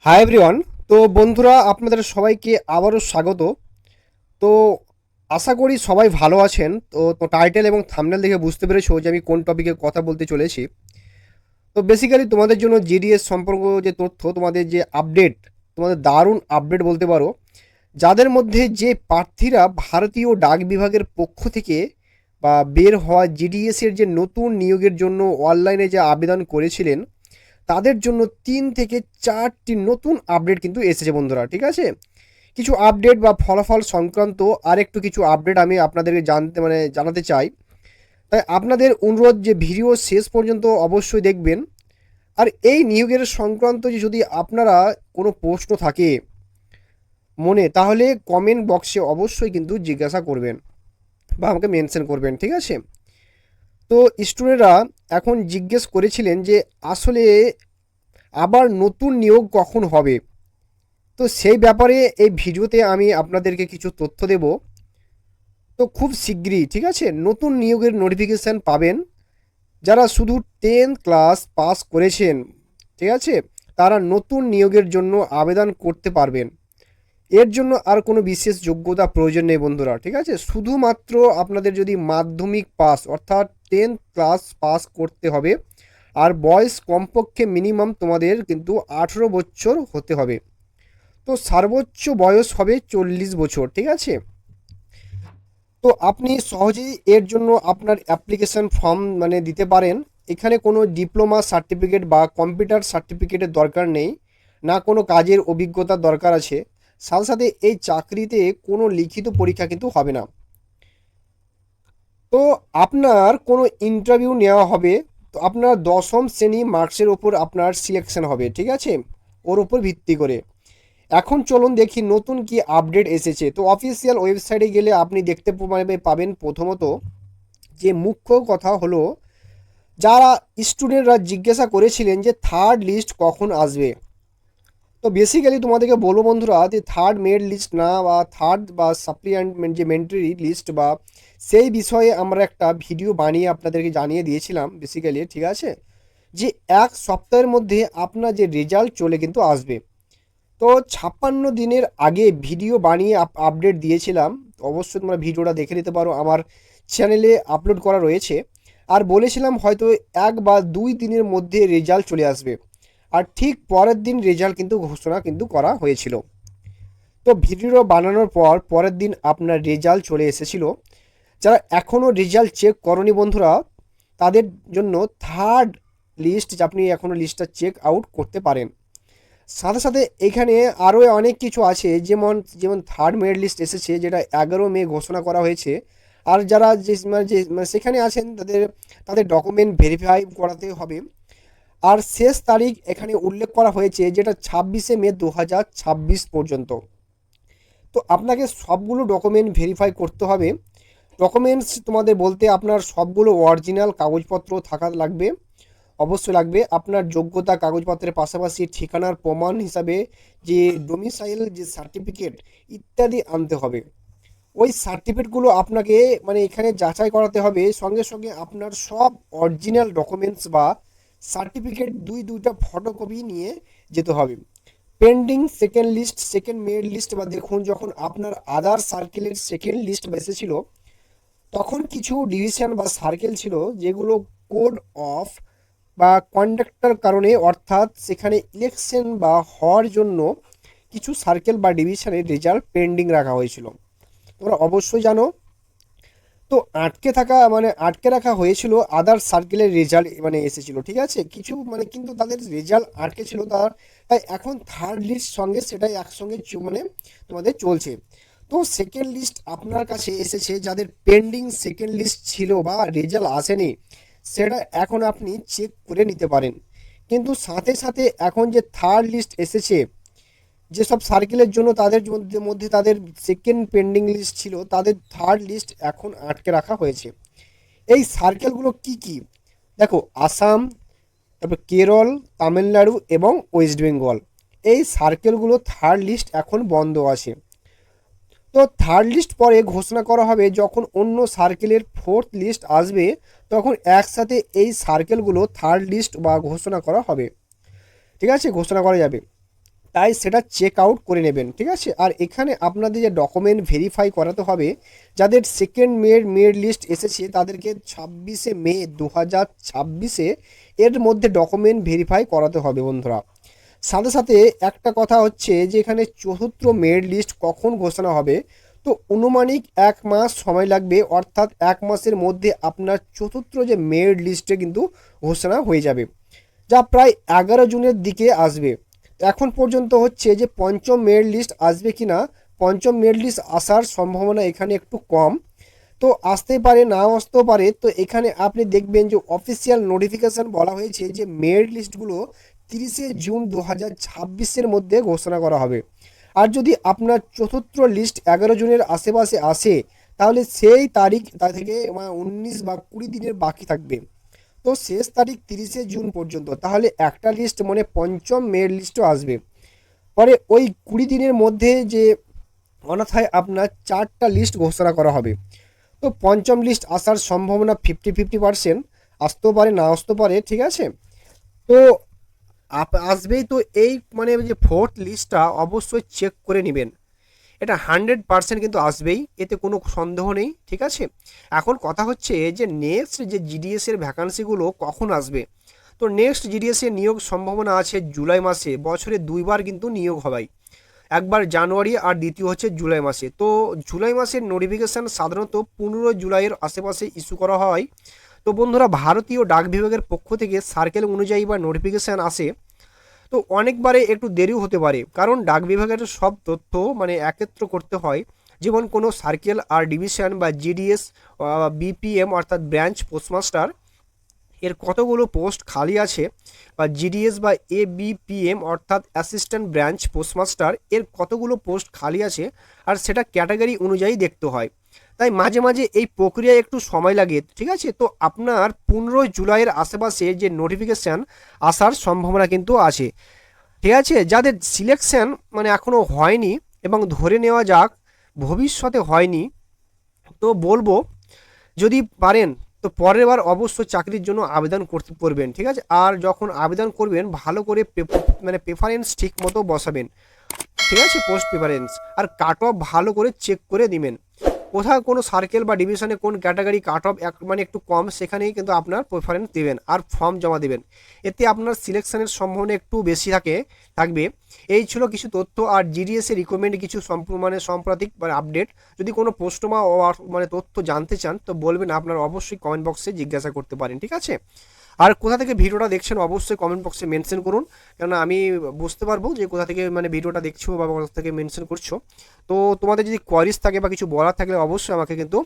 Hi everyone. তো বন্ধুরা, আপনাদের সবাইকে আবারও স্বাগত। তো আশা করি সবাই ভালো আছেন। তো টাইটেল এবং থাম্বনেল দেখে বুঝতে পেরেছো যে আমি কোন টপিকে কথা বলতে চলেছি। তো বেসিক্যালি তোমাদের জন্য জিডিএস সম্পর্ক যে তথ্য, তোমাদের যে আপডেট, তোমাদের দারুণ আপডেট বলতে পারো। যাদের মধ্যে যে প্রার্থীরা ভারতীয় ডাক বিভাগের পক্ষ থেকে বা বের হওয়া জিডিএস এর যে নতুন নিয়োগের জন্য অনলাইনে যে আবেদন করেছিলেন, তাদের জন্য 3 থেকে 4টি নতুন আপডেট কিন্তু এসেছে বন্ধুরা। ঠিক আছে, কিছু আপডেট বা ফলাফল সংক্রান্ত আরেকটু কিছু আপডেট আমি আপনাদেরকে জানাতে চাই। তাই আপনাদের অনুরোধ যে ভিডিও শেষ পর্যন্ত অবশ্যই দেখবেন। আর এই নিয়োগের সংক্রান্ত যে যদি আপনারা কোনো প্রশ্ন থাকে মনে, তাহলে কমেন্ট বক্সে অবশ্যই কিন্তু জিজ্ঞাসা করবেন বা আমাকে মেনশন করবেন। ঠিক আছে, তো স্টুডেন্টরা এখন জিজ্ঞেস করেছিলেন যে আসলে আবার নতুন নিয়োগ কখন হবে। তো সেই ব্যাপারে এই ভিডিওতে আমি আপনাদেরকে কিছু তথ্য দেব। তো খুব শীঘ্রই, ঠিক আছে, নতুন নিয়োগের নোটিফিকেশান পাবেন। যারা শুধু 10 ক্লাস পাস করেছেন, ঠিক আছে, তারা নতুন নিয়োগের জন্য আবেদন করতে পারবেন। এর জন্য আর কোনো বিশেষ যোগ্যতা প্রয়োজন নেই বন্ধুরা। ঠিক আছে, শুধুমাত্র আপনাদের যদি মাধ্যমিক পাস অর্থাৎ 10 ক্লাস পাস করতে হবে। আর বয়স কমপক্ষে মিনিমাম তোমাদের কিন্তু 18 বছর হতে হবে। তো সর্বোচ্চ বয়স হবে 40 বছর। ঠিক আছে, তো আপনি সহজেই এর জন্য আপনার অ্যাপ্লিকেশন ফর্ম দিতে পারেন। এখানে কোনো ডিপ্লোমা সার্টিফিকেট বা কম্পিউটার সার্টিফিকেটের দরকার নেই, না কোনো কাজের অভিজ্ঞতার দরকার আছে। সাথে সাথে এই চাকরিতে কোনো লিখিত পরীক্ষা কিন্তু হবে না। তো আপনার কোনো ইন্টারভিউ নেওয়া হবে। তো আপনার 10ম শ্রেণী মার্কসের ওপর আপনার সিলেকশন হবে। ঠিক আছে, ওর উপর ভিত্তি করে। এখন চলুন দেখি নতুন কি আপডেট এসেছে। তো অফিসিয়াল ওয়েবসাইটে গেলে আপনি দেখতে পাবেন প্রথমত যে মুখ্য কথা হলো, যারা স্টুডেন্টরা জিজ্ঞাসা করেছিলেন যে থার্ড লিস্ট কখন আসবে। তো বেসিক্যালি তোমাদেরকে বলবো বন্ধুরা, যে থার্ড মেরিট লিস্ট না বা থার্ড বা সাপ্লিমেন্ট যে মেন্টারি লিস্ট বা সেই বিষয়ে আমরা একটা ভিডিও বানিয়ে আপনাদেরকে জানিয়ে দিয়েছিলাম বেসিক্যালি। ঠিক আছে, যে 1 সপ্তাহের মধ্যে আপনার যে রেজাল্ট চলে কিন্তু আসবে। তো 56 দিনের আগে ভিডিও বানিয়ে আপডেট দিয়েছিলাম। অবশ্যই তোমরা ভিডিওটা দেখে নিতে পারো, আমার চ্যানেলে আপলোড করা রয়েছে। আর বলেছিলাম হয়তো 1 বা 2 দিনের মধ্যে রেজাল্ট চলে আসবে। আর ঠিক পরের দিন রেজাল্ট কিন্তু ঘোষণা কিন্তু করা হয়েছিল। তো ভিডিও বানানোর পর পরের দিন আপনার রেজাল্ট চলে এসেছিল। যারা এখনও রেজাল্ট চেক করনি বন্ধুরা, তাদের জন্য থার্ড লিস্ট আপনি এখনও লিস্টটা চেক আউট করতে পারেন। সাথে সাথে এখানে আরও অনেক কিছু আছে, যেমন যেমন থার্ড মেরিট লিস্ট এসেছে, যেটা 11 মে ঘোষণা করা হয়েছে। আর যারা সেখানে আছেন তাদের তাদের ডকুমেন্ট ভেরিফাই করাতে হবে। আর শেষ তারিখ এখানে উল্লেখ করা হয়েছে, যেটা 26শে মে 2026 পর্যন্ত। তো আপনাকে সবগুলো ডকুমেন্ট ভেরিফাই করতে হবে। ডকুমেন্টস তোমাদের বলতে আপনার সবগুলো অরিজিনাল কাগজপত্র থাকা লাগবে, অবশ্যই লাগবে। আপনার যোগ্যতা কাগজপত্রের পাশাপাশি ঠিকানার প্রমাণ হিসাবে যে ডোমিসাইল যে সার্টিফিকেট ইত্যাদি আনতে হবে। ওই সার্টিফিকেটগুলো আপনাকে এখানে যাচাই করাতে হবে। সঙ্গে সঙ্গে আপনার সব অরিজিনাল ডকুমেন্টস বা সার্টিফিকেট দুইটা ফটোকপি নিয়ে যেতে হবে। Pending second list, second merit list বা দেখুন, যখন আপনার আদার সার্কেলের সেকেন্ড লিস্ট এসেছিল, তখন কিছু ডিভিশন বা সার্কেল ছিল যেগুলো কোড অফ বা কন্ডাক্টার কারণে, অর্থাৎ সেখানে ইলেকশন বা হওয়ার জন্য কিছু সার্কেল বা ডিভিশনের রেজাল্ট পেন্ডিং রাখা হয়েছিল। তোমরা অবশ্যই জানো। তো আটকে রাখা হয়েছিল আদার সার্কেলের রেজাল্ট এসেছিল। ঠিক আছে, কিছু কিন্তু তাদের রেজাল্ট আটকে ছিল, তাই এখন থার্ড লিস্ট সঙ্গে সেটাই একসঙ্গে তোমাদের চলছে। তো সেকেন্ড লিস্ট আপনার কাছে এসেছে, যাদের পেন্ডিং সেকেন্ড লিস্ট ছিল বা রেজাল্ট আসেনি, সেটা এখন আপনি চেক করে নিতে পারেন। কিন্তু সাথে সাথে এখন যে থার্ড লিস্ট এসেছে, যেসব সার্কেলের জন্য তাদের মধ্যে তাদের সেকেন্ড পেন্ডিং লিস্ট ছিল, তাদের থার্ড লিস্ট এখন আটকে রাখা হয়েছে। এই সার্কেলগুলো কি কি? দেখো, আসাম, তারপর কেরল, তামিলনাড়ু এবং ওয়েস্ট বেঙ্গল, এই সার্কেলগুলো থার্ড লিস্ট এখন বন্ধ আছে। তো থার্ড লিস্ট পরে ঘোষণা করা হবে, যখন অন্য সার্কেলের ফোর্থ লিস্ট আসবে, তখন একসাথে এই সার্কেলগুলো থার্ড লিস্ট বা ঘোষণা করা হবে। ঠিক আছে, ঘোষণা করা যাবে। তাই সেটা চেক আউট করে নেবেন, ঠিক আছে। আর এখানে আপনাদের যে ডকুমেন্ট ভেরিফাই করাতে হবে, যাদের সেকেন্ড মেরিট লিস্ট এসেছে তাদেরকে 26 মে 2026 এর মধ্যে ডকুমেন্ট ভেরিফাই করাতে হবে বন্ধুরা। সাথে সাথে একটা কথা হচ্ছে যে এখানে চতুর্থ মেরিট লিস্ট কখন ঘোষণা হবে, তো অনুমানিক 1 মাস সময় লাগবে, অর্থাৎ 1 মাসের মধ্যে আপনার চতুর্থ যে মেরিট লিস্টে কিন্তু ঘোষণা হয়ে যাবে, যা প্রায় 11 জুনের দিকে আসবে। এখন পর্যন্ত হচ্ছে যে পঞ্চম মেরিট লিস্ট আসবে কি না, পঞ্চম মেরিট লিস্ট আসার সম্ভাবনা এখানে একটু কম, তো আসতে পারে নাও আসতেও পারে। তো এখানে আপনি দেখবেন যে অফিসিয়াল নোটিফিকেশান বলা হয়েছে যে মেরিট লিস্টগুলো 30 জুন 2026-এর মধ্যে ঘোষণা করা হবে। আর যদি আপনার চতুর্থ লিস্ট 11 জুনের আশেপাশে আসে, তাহলে সেই তারিখ তা থেকে 19 বা 20 দিনের বাকি থাকবে। তো শেষ তারিখ 30 জুন পর্যন্ত, তাহলে একটা লিস্ট মানে পঞ্চম মেরিট লিস্টও আসবে। পরে ওই 20 দিনের মধ্যে যে অন্যথায় আপনার 4টা লিস্ট ঘোষণা করা হবে। তো পঞ্চম লিস্ট আসার সম্ভাবনা 50-50%, আসতেও পারে না আসতেও পারে, ঠিক আছে। তো আসবেই, তো এই মানে যে ফোর্থ লিস্টটা অবশ্যই চেক করে নেবেন, এটা 100% কিন্তু আসবেই, এতে কোনো সন্দেহ নেই, ঠিক আছে। এখন কথা হচ্ছে যে নেক্সট যে জিডিএস এর ভ্যাকান্সিগুলো কখন আসবে। তো নেক্সট জিডিএস এর নিয়োগ সম্ভাবনা আছে জুলাই মাসে, বছরে 2বার কিন্তু নিয়োগ হয়, একবার জানুয়ারি আর দ্বিতীয় হচ্ছে জুলাই মাসে। তো জুলাই মাসের নোটিফিকেশান সাধারণত 15 জুলাইয়ের আশেপাশে ইস্যু করা হয়। তো বন্ধুরা, ভারতীয় ডাক বিভাগের পক্ষ থেকে সার্কেল অনুযায়ী বা নোটিফিকেশান আসে, তো অনেকবারে একটু দেরিও হতে পারে, কারণ ডাক বিভাগের সব তথ্য মানে একত্র করতে হয়। যেমন কোনো সার্কেল আর ডিভিশন বা জিডিএস, বিপিএম অর্থাৎ ব্রাঞ্চ পোস্টমাস্টার এর কতগুলো পোস্ট খালি আছে, বা জিডিএস বা এবিপিএম অর্থাৎ অ্যাসিস্ট্যান্ট ব্রাঞ্চ পোস্টমাস্টার এর কতগুলো পোস্ট খালি আছে, আর সেটা ক্যাটাগরি অনুযায়ী দেখতে হয়। তাই মাঝে মাঝে এই প্রক্রিয়ায় একটু সময় লাগে, ঠিক আছে। তো আপনার 15 জুলাইয়ের আশেপাশে যে নোটিফিকেশান আসার সম্ভাবনা কিন্তু আছে, ঠিক আছে। যাদের সিলেকশন মানে এখনও হয়নি এবং ধরে নেওয়া যাক ভবিষ্যতে হয়নি, তো বলবো যদি পারেন তো পরের বার অবশ্যই চাকরির জন্য আবেদন করবেন, ঠিক আছে। আর যখন আবেদন করবেন ভালো করে মানে প্রেফারেন্স ঠিক মতো বসাবেন, ঠিক আছে, পোস্ট প্রেফারেন্স, আর কাট অফ ভালো করে চেক করে দিবেন। কোথাও কোনো সার্কেল বা ডিভিশনে কোন ক্যাটাগরি কাট অফ মানে একটু কম, সেখানেই কিন্তু আপনার প্রেফারেন্স দেবেন আর ফর্ম জমা দেবেন, এতে আপনার সিলেকশনের সম্ভাবনা একটু বেশি থাকবে। এই ছিল কিছু তথ্য, আর জিডিএস এর রিকমেন্ড কিছু মানে সাম্প্রতিক মানে আপডেট। যদি কোনো প্রশ্ন বা মানে তথ্য জানতে চান তো বলবেন, আপনারা অবশ্যই কমেন্ট বক্সে জিজ্ঞাসা করতে পারেন, ঠিক আছে। আর কোথা থেকে ভিডিওটা দেখছেন অবশ্যই কমেন্ট বক্সে মেনশন করুন, কেননা আমি বুঝতে পারবো যে কোথা থেকে মানে ভিডিওটা দেখছো বা কোথা থেকে মেনশন করছো। তো তোমাদের যদি কোয়ারিজ থাকে বা কিছু বলার থাকলে অবশ্যই আমাকে কিন্তু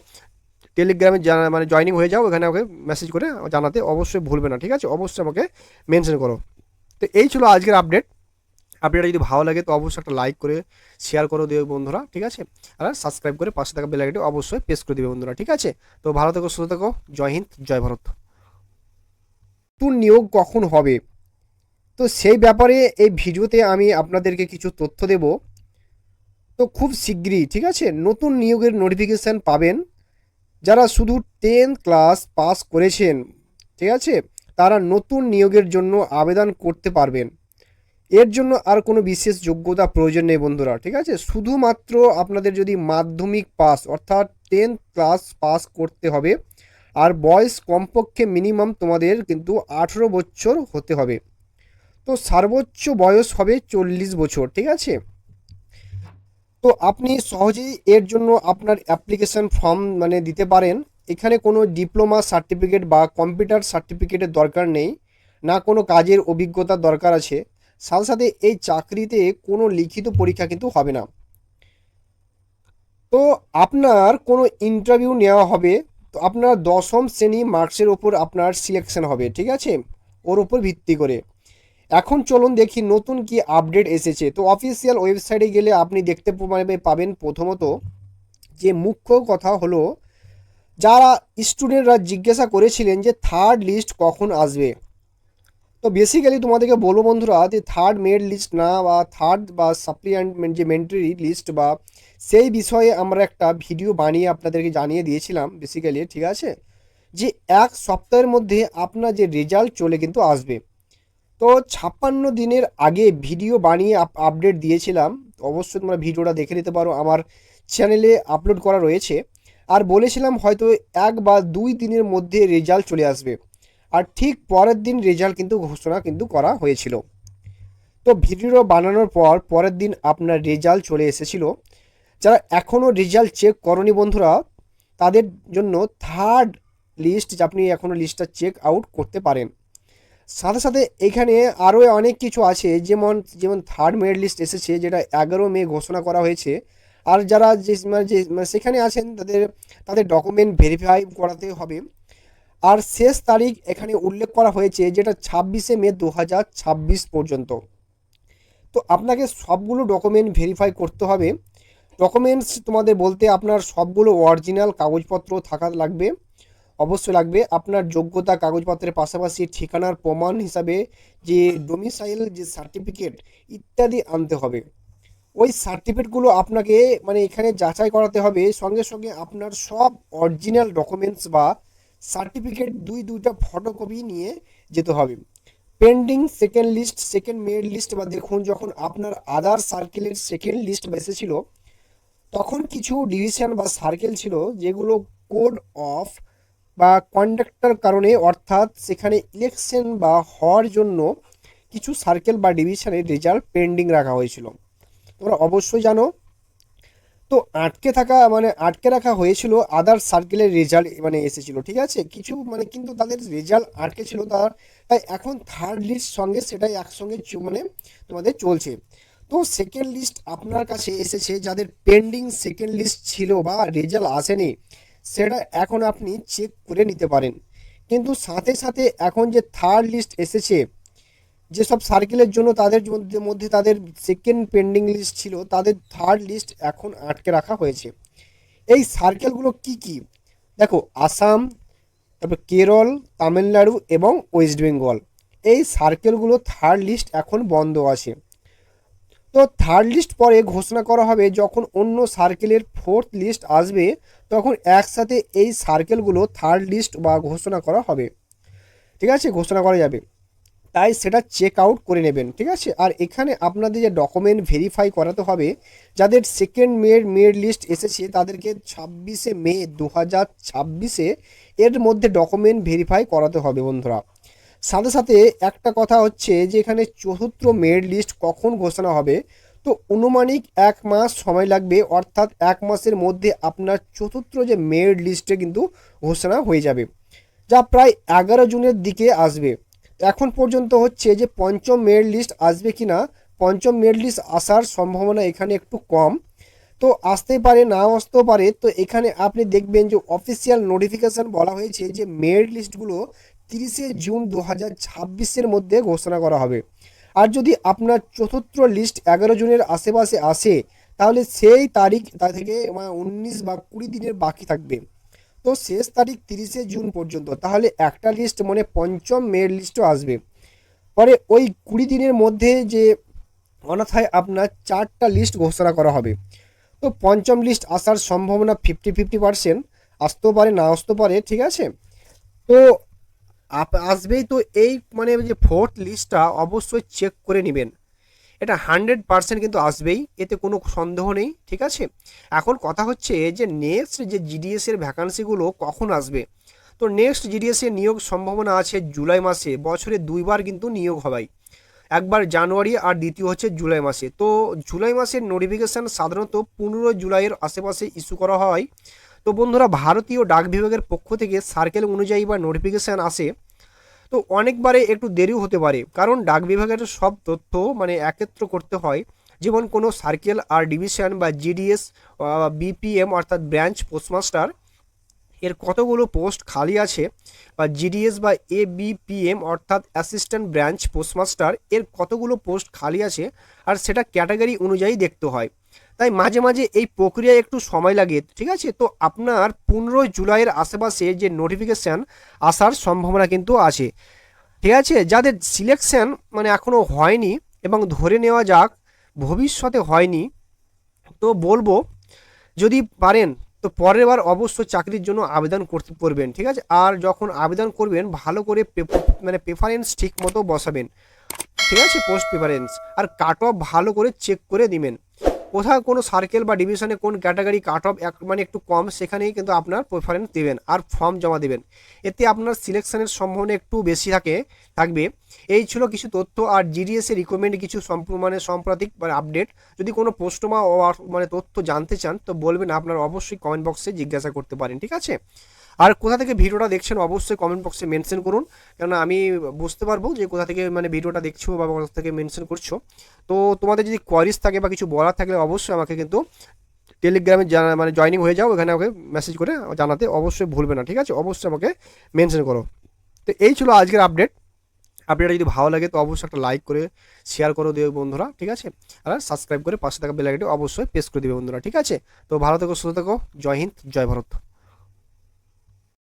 টেলিগ্রামে মানে জয়নিং হয়ে যাও, ওখানে আমাকে মেসেজ করে জানাতে অবশ্যই ভুলবে না, ঠিক আছে। অবশ্যই আমাকে মেনশন করো। তো এই ছিল আজকের আপডেটটা যদি ভালো লাগে তো অবশ্যই একটা লাইক করে শেয়ার করে দেবে বন্ধুরা, ঠিক আছে। আর সাবস্ক্রাইব করে পাশে থাকা বেল আইকনটি অবশ্যই প্রেস করে দেবে বন্ধুরা, ঠিক আছে। তো ভালো থেকো, সুস্থ থেকো, জয় হিন্দ, জয় ভারত। নতুন নিয়োগ কখন হবে, তো সেই ব্যাপারে এই ভিডিওতে আমি আপনাদেরকে কিছু তথ্য দেব। তো খুব শীঘ্রই, ঠিক আছে, নতুন নিয়োগের নোটিফিকেশান পাবেন। যারা শুধু 10 ক্লাস পাস করেছেন, ঠিক আছে, তারা নতুন নিয়োগের জন্য আবেদন করতে পারবেন। এর জন্য আর কোনো বিশেষ যোগ্যতা প্রয়োজন নেই বন্ধুরা, ঠিক আছে। শুধুমাত্র আপনাদের যদি মাধ্যমিক পাস অর্থাৎ 10 ক্লাস পাস করতে হবে, আর বয়স কমপক্ষে মিনিমাম তোমাদের কিন্তু 18 বছর হতে হবে। তো সর্বোচ্চ বয়স হবে 40 বছর, ঠিক আছে। তো আপনি সহজেই এর জন্য আপনার অ্যাপ্লিকেশন ফর্ম মানে দিতে পারেন। এখানে কোনো ডিপ্লোমা সার্টিফিকেট বা কম্পিউটার সার্টিফিকেটের দরকার নেই, না কোনো কাজের অভিজ্ঞতার দরকার আছে। সাথে সাথে এই চাকরিতে কোনো লিখিত পরীক্ষা কিন্তু হবে না। তো আপনার কোনো ইন্টারভিউ নেওয়া হবে, তো আপনার 10ম শ্রেণী মার্কসের ওপর আপনার সিলেকশন হবে, ঠিক আছে, ওর উপর ভিত্তি করে। এখন চলুন দেখি নতুন কি আপডেট এসেছে। তো অফিসিয়াল ওয়েবসাইটে গেলে আপনি দেখতে পাবেন প্রথমত যে মুখ্য কথা হলো, যারা স্টুডেন্টরা জিজ্ঞাসা করেছিলেন যে থার্ড লিস্ট কখন আসবে। তো বেসিক্যালি তোমাদেরকে বলবো বন্ধুরা, যে থার্ড মেরিট লিস্ট না বা থার্ড বা সাপ্লিমেন্ট যে মেন্টারি লিস্ট বা সেই বিষয়ে আমরা একটা ভিডিও বানিয়ে আপনাদেরকে জানিয়ে দিয়েছিলাম বেসিক্যালি, ঠিক আছে, যে 1 সপ্তাহের মধ্যে আপনার যে রেজাল্ট চলে কিন্তু আসবে। তো 56 দিনের আগে ভিডিও বানিয়ে আপডেট দিয়েছিলাম, তো অবশ্যই তোমরা ভিডিওটা দেখে নিতে পারো, আমার চ্যানেলে আপলোড করা রয়েছে। আর বলেছিলাম হয়তো 1 বা 2 দিনের মধ্যে রেজাল্ট চলে আসবে, আর ঠিক পরের দিন রেজাল্ট কিন্তু ঘোষণা কিন্তু করা হয়েছিল। তো ভিডিও বানানোর পর পরের দিন আপনার রেজাল্ট চলে এসেছিল। যারা এখনও রেজাল্ট চেক করনি বন্ধুরা, তাদের জন্য থার্ড লিস্ট, আপনি এখনও লিস্টটা চেক আউট করতে পারেন। সাথে সাথে এখানে আরও অনেক কিছু আছে, যেমন যেমন থার্ড মেরিট লিস্ট এসেছে, যেটা 11 মে ঘোষণা করা হয়েছে। আর যারা যে সেখানে আছেন তাদের তাদের ডকুমেন্ট ভেরিফাই করাতে হবে। আর শেষ তারিখ এখানে উল্লেখ করা হয়েছে, যেটা 26শে মে 2026 পর্যন্ত। তো আপনাকে সবগুলো ডকুমেন্ট ভেরিফাই করতে হবে। ডকুমেন্টস তোমাদের বলতে আপনার সবগুলো অরিজিনাল কাগজপত্র থাকা লাগবে, অবশ্যই লাগবে। আপনার যোগ্যতা কাগজপত্রের পাশাপাশি ঠিকানার প্রমাণ হিসাবে যে ডোমিসাইল যে সার্টিফিকেট ইত্যাদি আনতে হবে। ওই সার্টিফিকেটগুলো আপনাকে মানে এখানে যাচাই করাতে হবে, সঙ্গে সঙ্গে আপনার সব অরিজিনাল ডকুমেন্টস বা সার্টিফিকেট দুইটা ফটোকপি নিয়ে যেতে হবে। Pending second list, second merit list, বা দেখুন যখন আপনার আদার সার্কেলের সেকেন্ড লিস্ট এসেছিল, তখন কিছু ডিভিশন বা সার্কেল ছিল যেগুলো কোড অফ বা কন্ডাক্টার কারণে, অর্থাৎ সেখানে ইলেকশন বা হওয়ার জন্য কিছু সার্কেল বা ডিভিশনের রেজাল্ট পেন্ডিং রাখা হয়েছিল, তোমরা অবশ্যই জানো। তো আটকে রাখা হয়েছিল আদার সার্কেলের রেজাল্ট এসেছিল, ঠিক আছে, কিছু কিন্তু তাদের রেজাল্ট আটকে ছিল, তাই এখন থার্ড লিস্ট সঙ্গে সেটাই একসঙ্গে তোমাদের চলছে। তো সেকেন্ড লিস্ট আপনার কাছে এসেছে, যাদের পেন্ডিং সেকেন্ড লিস্ট ছিল বা রেজাল্ট আসেনি, সেটা এখন আপনি চেক করে নিতে পারেন। কিন্তু সাথে সাথে এখন যে থার্ড লিস্ট এসেছে, যেসব সার্কেলের জন্য তাদের মধ্যে তাদের সেকেন্ড পেন্ডিং লিস্ট ছিল, তাদের থার্ড লিস্ট এখন আটকে রাখা হয়েছে। এই সার্কেলগুলো কি কি? দেখো, আসাম, তারপর কেরল, তামিলনাড়ু এবং ওয়েস্ট বেঙ্গল, এই সার্কেলগুলো থার্ড লিস্ট এখন বন্ধ আছে। তো থার্ড লিস্ট পরে ঘোষণা করা হবে, যখন অন্য সার্কেলের ফোর্থ লিস্ট আসবে, তখন একসাথে এই সার্কেলগুলো থার্ড লিস্ট বা ঘোষণা করা হবে, ঠিক আছে, ঘোষণা করা যাবে। তাই সেটা চেক আউট করে নেবেন, ঠিক আছে। আর এখানে আপনাদের যে ডকুমেন্ট ভেরিফাই করাতে হবে, যাদের সেকেন্ড মেরিট লিস্ট এসেছে তাদেরকে 26শে মে 2026 এর মধ্যে ডকুমেন্ট ভেরিফাই করাতে হবে বন্ধুরা। সাথে সাথে একটা কথা হচ্ছে যে এখানে চতুর্থ মেরিট লিস্ট কখন ঘোষণা হবে, তো অনুমানিক 1 মাস সময় লাগবে, অর্থাৎ 1 মাসের মধ্যে আপনার চতুর্থ যে মেরিট লিস্টে কিন্তু ঘোষণা হয়ে যাবে, যা প্রায় 11 জুনের দিকে আসবে। এখন পর্যন্ত হচ্ছে যে পঞ্চম মেরিট লিস্ট আসবে কি না, পঞ্চম মেরিট লিস্ট আসার সম্ভাবনা এখানে একটু কম, তো আসতে পারে নাও আসতেও পারে। তো এখানে আপনি দেখবেন যে অফিসিয়াল নোটিফিকেশান বলা হয়েছে যে মেরিট লিস্টগুলো 30শে জুন 2026 মধ্যে ঘোষণা করা হবে। আর যদি আপনার চতুর্থ লিস্ট 11 জুনের আশেপাশে আসে, তাহলে সেই তারিখ তা থেকে 19 বা 20 দিনের বাকি থাকবে। তো শেষ তারিখ 30শে জুন পর্যন্ত, তাহলে একটা লিস্ট পঞ্চম মেরিট লিস্টও আসবে। পরে ওই 20 দিনের মধ্যে যে অন্যথায় আপনার 4টা লিস্ট ঘোষণা করা হবে। তো পঞ্চম লিস্ট আসার সম্ভাবনা 50-50%, আসতেও পারে না আসতেও পারে, ঠিক আছে। তো আসবেই। তো এই যে ফোর্থ লিস্টটা অবশ্যই চেক করে নেবেন, এটা 100% কিন্তু আসবেই, এতে কোনো সন্দেহ নেই, ঠিক আছে। এখন কথা হচ্ছে যে নেক্সট যে জিডিএস এর ভ্যাকান্সিগুলো কখন আসবে। তো নেক্সট জিডিএস এর নিয়োগ সম্ভাবনা আছে জুলাই মাসে, বছরে 2বার কিন্তু নিয়োগ হবে, একবার জানুয়ারি আর দ্বিতীয় হচ্ছে জুলাই মাসে। তো জুলাই মাসের নোটিফিকেশান সাধারণত 15 জুলাইয়ের আশেপাশে ইস্যু করা হয়। তো বন্ধুরা, ভারতীয় ডাক বিভাগের পক্ষ থেকে সার্কেল অনুযায়ী বা নোটিফিকেশান আসে, তো অনেকবারে একটু দেরিও হতে পারে, কারণ ডাক বিভাগের সব তথ্য একত্র করতে হয়, যেমন কোনো সার্কেল আর ডিভিশন বা জিডিএস, বিপিএম অর্থাৎ ব্রাঞ্চ পোস্টমাস্টার, এর কতগুলো পোস্ট খালি আছে, বা জিডিএস বা এবিপিএম অর্থাৎ অ্যাসিস্ট্যান্ট ব্রাঞ্চ পোস্টমাস্টার, এর কতগুলো পোস্ট খালি আছে, আর সেটা ক্যাটাগরি অনুযায়ী দেখতে হয়। তাই মাঝে মাঝে এই প্রক্রিয়ায় একটু সময় লাগে, ঠিক আছে। তো আপনার 15 জুলাইয়ের আশেপাশে যে নোটিফিকেশান আসার সম্ভাবনা কিন্তু আছে, ঠিক আছে। যাদের সিলেকশন এখনও হয়নি এবং ধরে নেওয়া যাক ভবিষ্যতে হয়নি, তো বলবো যদি পারেন তো পরের বার অবশ্যই চাকরির জন্য আবেদন করবেন, ঠিক আছে। আর যখন আবেদন করবেন ভালো করে প্রেফারেন্স ঠিক মতো বসাবেন, ঠিক আছে, পোস্ট প্রিফারেন্স। আর কাট অফ ভালো করে চেক করে দিবেন, কোথাও কোনো সার্কেল বা ডিভিশনে কোন ক্যাটাগরি কাট অফ মানে একটু কম, সেখানেই কিন্তু আপনার প্রেফারেন্স দেবেন আর ফর্ম জমা দেবেন। এতে আপনার সিলেকশনের সম্ভাবনা একটু বেশি থাকবে। এই ছিল কিছু তথ্য আর জিডিএস এর রিকমেন্ড কিছু মানে সাম্প্রতিক মানে আপডেট। যদি কোনো প্রশ্ন বা মানে তথ্য জানতে চান তো বলবেন, আপনার অবশ্যই কমেন্ট বক্সে জিজ্ঞাসা করতে পারেন, ঠিক আছে। আর কোথা থেকে ভিডিওটা দেখছেন অবশ্যই কমেন্ট বক্সে মেনশন করুন, কেননা আমি বুঝতে পারবো যে কোথা থেকে মানে ভিডিওটা দেখছো বা কোথা থেকে মেনশন করছো। তো তোমাদের যদি কোয়ারিজ থাকে বা কিছু বলার থাকলে অবশ্যই আমাকে কিন্তু টেলিগ্রামে মানে জয়নিং হয়ে যাও, এখানে আমাকে মেসেজ করে জানাতে অবশ্যই ভুলবে না, ঠিক আছে। অবশ্যই আমাকে মেনশন করো। তো এই ছিল আজকের আপডেট। আপডেটটা যদি ভালো লাগে তো অবশ্যই একটা লাইক করে শেয়ার করে দেবে বন্ধুরা, ঠিক আছে। আর সাবস্ক্রাইব করে পাশে থাকা বেল আইকনটি অবশ্যই প্রেস করে দেবে বন্ধুরা, ঠিক আছে। তো ভালো থেকো, সুস্থ থেকো, জয় হিন্দ, জয় ভারত।